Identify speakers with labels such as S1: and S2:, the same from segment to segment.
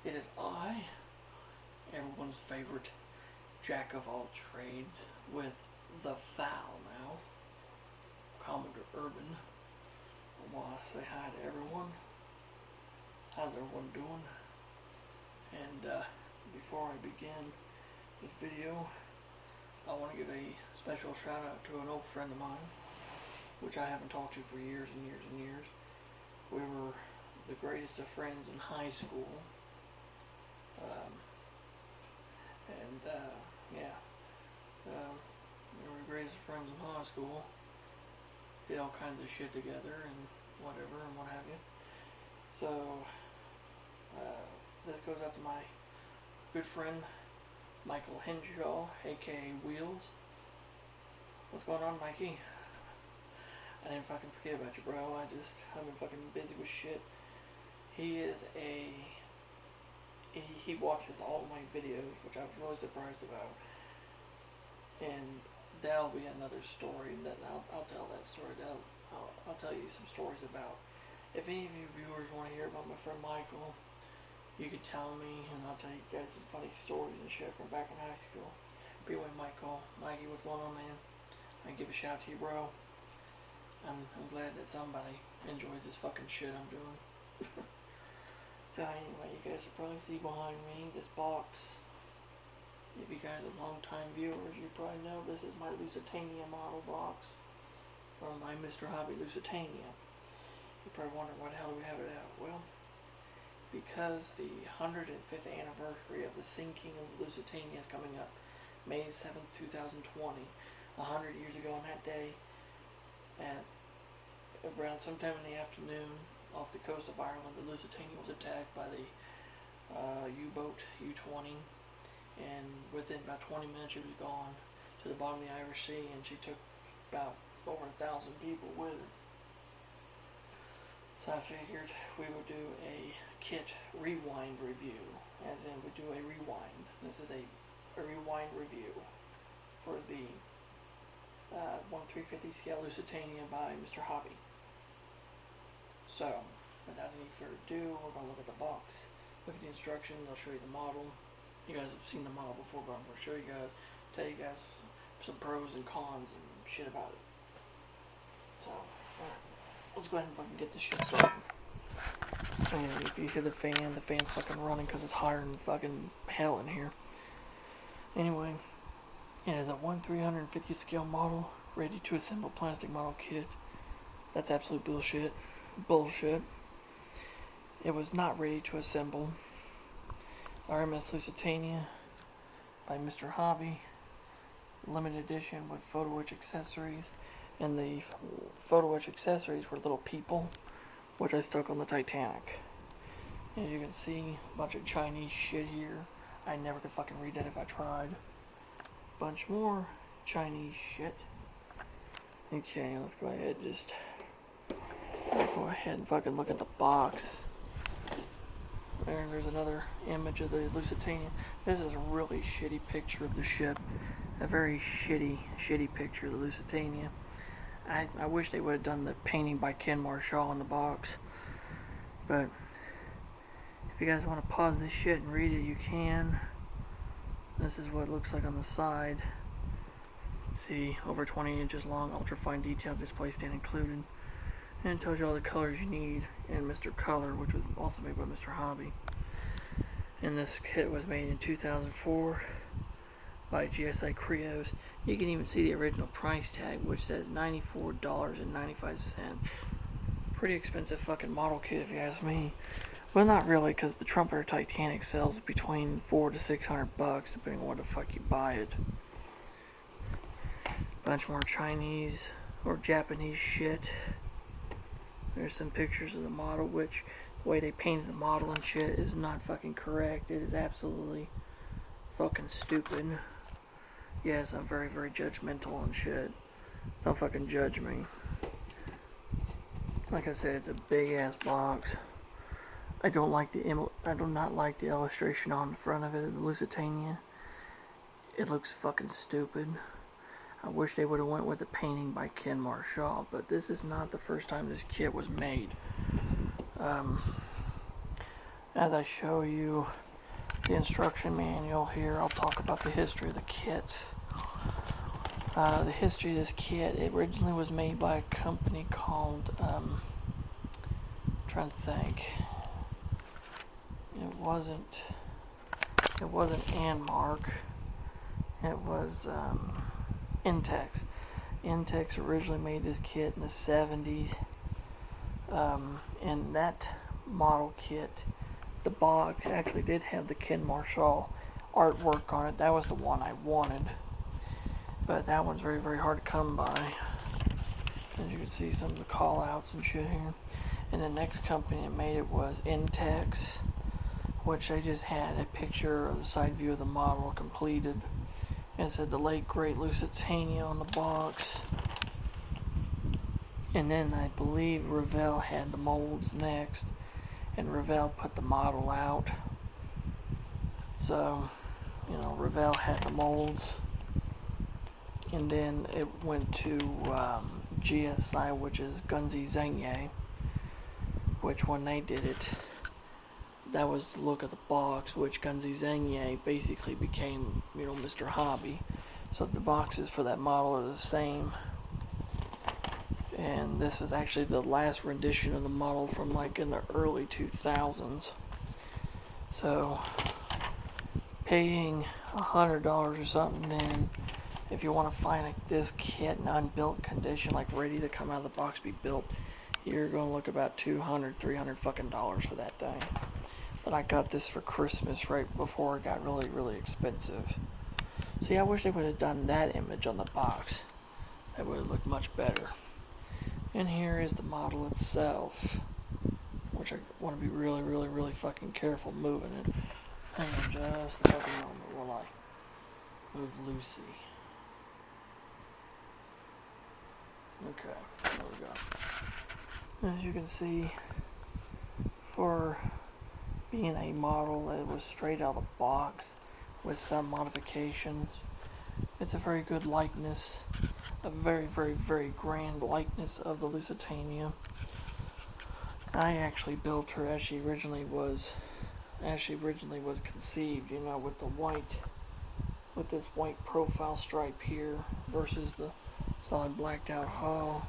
S1: It is I, everyone's favorite jack of all trades, with the foul now, Commodore Urban. I want to say hi to everyone. How's everyone doing? And before I begin this video, I want to give a special shout out to an old friend of mine, which I haven't talked to for years and years and years. We were the greatest of friends in high school. We were the greatest of friends in high school. Did all kinds of shit together and whatever and what have you. So, this goes out to my good friend Michael Henshaw, aka Wheels. What's going on, Mikey? I didn't fucking forget about you, bro. I've been fucking busy with shit. He watches all my videos, which I was really surprised about. And that'll be another story that I'll tell that story. I'll tell you some stories about. If any of you viewers want to hear about my friend Michael, you could tell me, and I'll tell you guys some funny stories and shit from back in high school. But anyway, Mikey, what's going on, man? I give a shout to you, bro. I'm glad that somebody enjoys this fucking shit I'm doing. So anyway, you guys will probably see behind me this box. If you guys are long-time viewers, you probably know this is my Lusitania model box from my Mr. Hobby Lusitania. You probably wonder why the hell do we have it out? Well, because the 105th anniversary of the sinking of the Lusitania is coming up, May 7th, 2020. 100 years ago on that day, at around sometime in the afternoon, off the coast of Ireland, the Lusitania was attacked by the U-boat U-20, and within about 20 minutes she was gone to the bottom of the Irish Sea, and she took about over 1,000 people with her. So I figured we would do a kit rewind review, as in we do a rewind. This is a rewind review for the 1/350 scale Lusitania by Mr. Hobby. So, without any further ado, we're going to look at the box, look at the instructions, I'll show you the model. You guys have seen the model before, but I'm going to show you guys, tell you guys some pros and cons and shit about it. So, alright, let's go ahead and fucking get this shit started. And if you hear the fan's fucking running because it's hotter than fucking hell in here. Anyway, it is a 1/350 scale model, ready to assemble plastic model kit. That's absolute bullshit. It was not ready to assemble. RMS Lusitania by Mr. Hobby, limited edition with photo etch accessories, and the photo etch accessories were little people, which I stuck on the Titanic. As you can see, a bunch of Chinese shit here. I never could fucking read that if I tried. Bunch more Chinese shit. Okay, let's go ahead and fucking look at the box. There's another image of the Lusitania. This is a really shitty picture of the ship. A very shitty picture of the Lusitania. I wish they would have done the painting by Ken Marshall on the box. But if you guys want to pause this shit and read it, you can. This is what it looks like on the side. See, over 20 inches long, ultra-fine detail display stand included. And it tells you all the colors you need in Mr. Color, which was also made by Mr. Hobby. And this kit was made in 2004 by GSI Creos. You can even see the original price tag, which says $94.95. Pretty expensive fucking model kit if you ask me. Well, not really, because the Trumpeter Titanic sells between $400 to $600, depending on where the fuck you buy it. Bunch more Chinese or Japanese shit. There's some pictures of the model, which the way they painted the model and shit is not fucking correct. It is absolutely fucking stupid. Yes, I'm very, very judgmental and shit. Don't fucking judge me. Like I said, it's a big ass box. I do not like the illustration on the front of it of the Lusitania. It looks fucking stupid. I wish they would have went with the painting by Ken Marshall, but this is not the first time this kit was made. as I show you the instruction manual here, I'll talk about the history of the kit. The history of this kit, it originally was made by a company called, trying to think, it wasn't Anmark, it was Intex. Intex originally made this kit in the 70s, and that model kit, the box actually did have the Ken Marshall artwork on it. That was the one I wanted, but that one's very, very hard to come by. As you can see, some of the call outs and shit here. And the next company that made it was Intex, which I just had a picture of the side view of the model completed. And it said the late great Lusitania on the box. And then I believe Revell had the molds next, and Revell put the model out. So, you know, Revell had the molds, and then it went to GSI, which is Gunsy Zengye, which when they did it, that was the look of the box, which Gunsy Zengye basically became, you know, Mr. Hobby. So the boxes for that model are the same. And this was actually the last rendition of the model from like in the early 2000s. So paying $100 or something, then if you want to find this kit in unbuilt condition, like ready to come out of the box, be built, you're going to look about $200, $300 fucking dollars for that thing. But I got this for Christmas right before it got really, really expensive. See, I wish they would have done that image on the box. That would have looked much better. And here is the model itself, which I want to be really, really, really fucking careful moving it. Hang on just a fucking moment while I move Lucy. Okay, there we go. As you can see, for being a model that was straight out of the box with some modifications, it's a very good likeness. A very, very, very grand likeness of the Lusitania. I actually built her as she originally was conceived, you know, with the white, with this white profile stripe here versus the solid blacked out hull.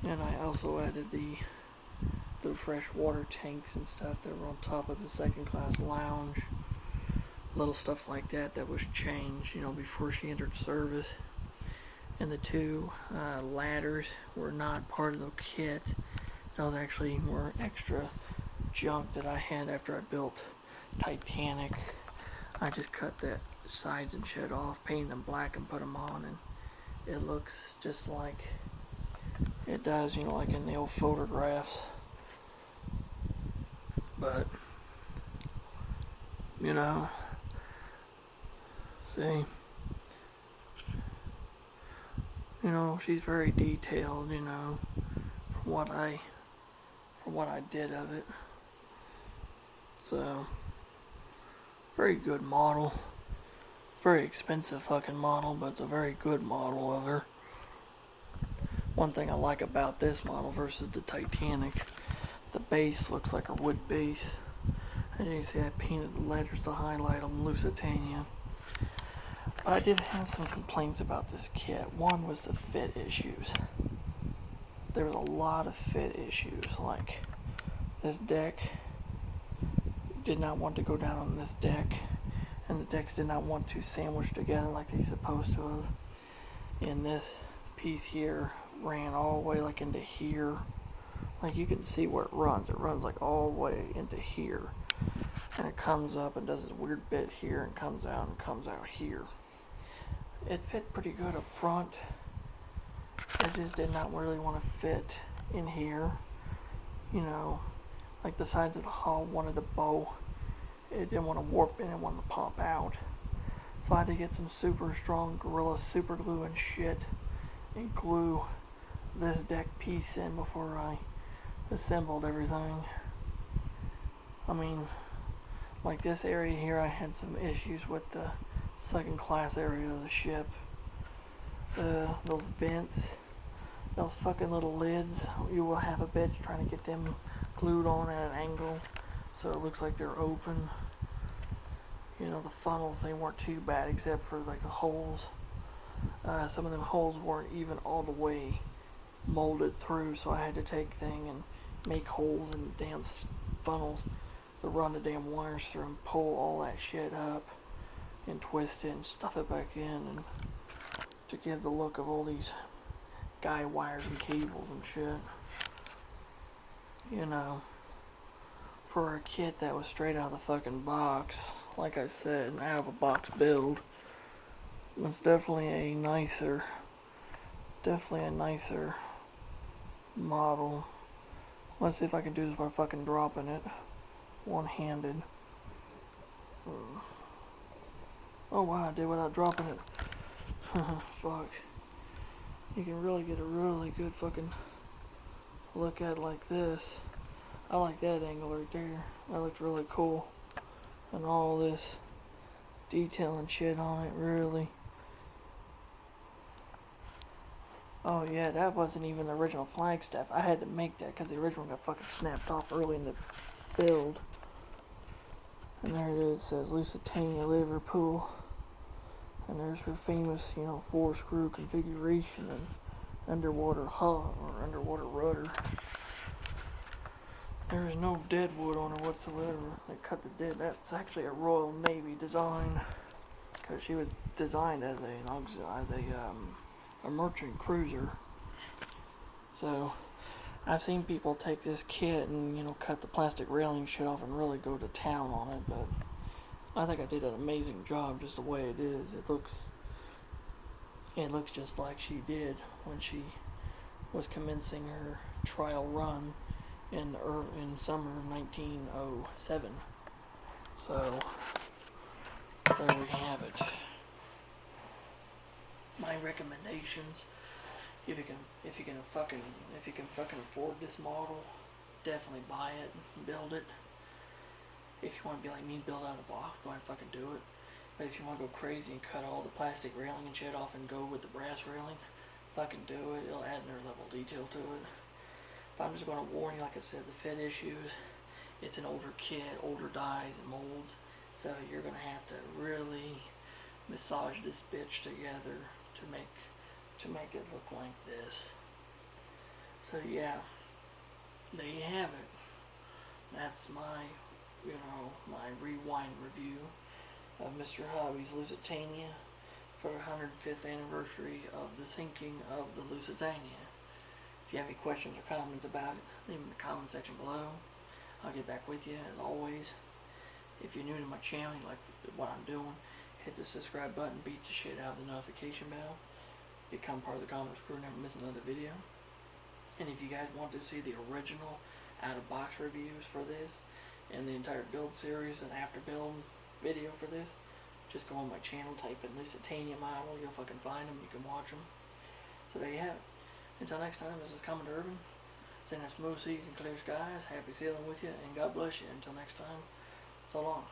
S1: And I also added the fresh water tanks and stuff that were on top of the second class lounge. Little stuff like that that was changed, you know, before she entered service. And the two ladders were not part of the kit. Those actually were extra junk that I had after I built Titanic. I just cut the sides and shit off, painted them black and put them on, and it looks just like it does, you know, like in the old photographs. But, you know, see, you know, she's very detailed, you know, from what I did of it. So, very good model. Very expensive fucking model, but it's a very good model of her. One thing I like about this model versus the Titanic, the base looks like a wood base. As you can see, I painted the letters to highlight on Lusitania. But I did have some complaints about this kit. One was the fit issues. There was a lot of fit issues, like this deck did not want to go down on this deck, and the decks did not want to sandwich together like they supposed to have. And this piece here ran all the way like into here. Like you can see where it runs. It runs like all the way into here. And it comes up and does this weird bit here and comes out here. It fit pretty good up front. It just did not really want to fit in here. You know, like the sides of the hull wanted to bow. It didn't want to warp in, it wanted to pop out. So I had to get some super strong Gorilla super glue and shit and glue this deck piece in before I assembled everything. I mean, like this area here, I had some issues with the second class area of the ship. Those vents, those fucking little lids, you will have a bitch trying to get them glued on at an angle. so it looks like they're open. You know, the funnels, they weren't too bad except for like the holes. Some of them holes weren't even all the way molded through, so I had to take thing and make holes in the damn funnels to run the damn wires through and pull all that shit up and twist it and stuff it back in, and to give the look of all these guy wires and cables and shit. You know, for a kit that was straight out of the fucking box, like I said, out of a box build, it's definitely a nicer model. Let's see if I can do this by fucking dropping it one-handed. Oh wow, I did without dropping it. Fuck. You can really get a really good fucking look at it like this. I like that angle right there. That looked really cool. And all this detail and shit on it, really. Oh yeah, that wasn't even the original Flagstaff. I had to make that because the original got fucking snapped off early in the build. And there it is, it says Lusitania, Liverpool. And there's her famous, you know, 4-screw configuration and underwater hull or underwater rudder. There is no dead wood on her whatsoever. They cut the dead. That's actually a Royal Navy design, because she was designed as a merchant cruiser. So I've seen people take this kit and, you know, cut the plastic railing shit off and really go to town on it, but I think I did an amazing job just the way it is. It looks just like she did when she was commencing her trial run in summer 1907. So there we have it. My recommendations: if you can fucking afford this model, definitely buy it, build it. If you want to be like me, build out of the box, go ahead and fucking do it. But if you want to go crazy and cut all the plastic railing and shit off and go with the brass railing, fucking do it. It'll add another level of detail to it. But I'm just going to warn you, like I said, the fit issues. It's an older kit, older dies and molds, so you're going to have to really massage this bitch together to make it look like this. So yeah, there you have it. That's my my rewind review of Mr. Hobby's Lusitania for the 105th anniversary of the sinking of the Lusitania. If you have any questions or comments about it, leave them in the comment section below. I'll get back with you as always. If you're new to my channel, you like what I'm doing, hit the subscribe button, beat the shit out of the notification bell. Become part of the Commodore crew, never miss another video. And if you guys want to see the original out-of-box reviews for this, and the entire build series and after build video for this, just go on my channel, type in Lusitania model, you'll fucking find them, you can watch them. So there you have it. Until next time, this is Commodore Urban, saying smooth seas and clear skies, happy sailing with you, and God bless you. Until next time, so long.